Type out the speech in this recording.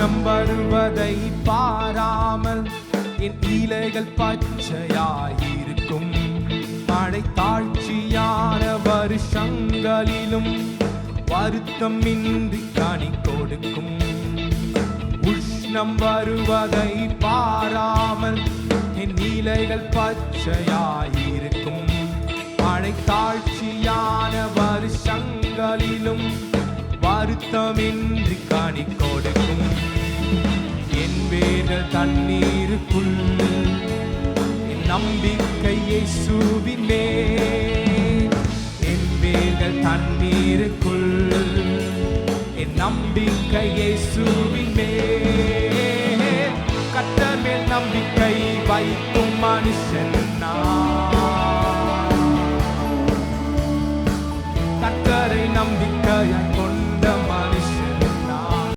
உஷ்ணம் வருவதை பாராமல் என் இலைகள் பச்சையாயிருக்கும். மழை தாழ்ச்சியான வருஷங்களிலும் வருத்தம் இன்றி கனி கொடுக்கும். உஷ்ணம் வருவதை பாராமல் என் இலைகள் பச்சையாயிருக்கும். மழை தாழ்ச்சியான வருஷங்களிலும் வருத்தமின்றி கனி கொடுக்கும். என் வேர்கள் தண்ணீருக்குள், என் நம்பிக்கை இயேசுவின் மேல். என் வேர்கள் தண்ணீருக்குள், என் நம்பிக்கை இயேசு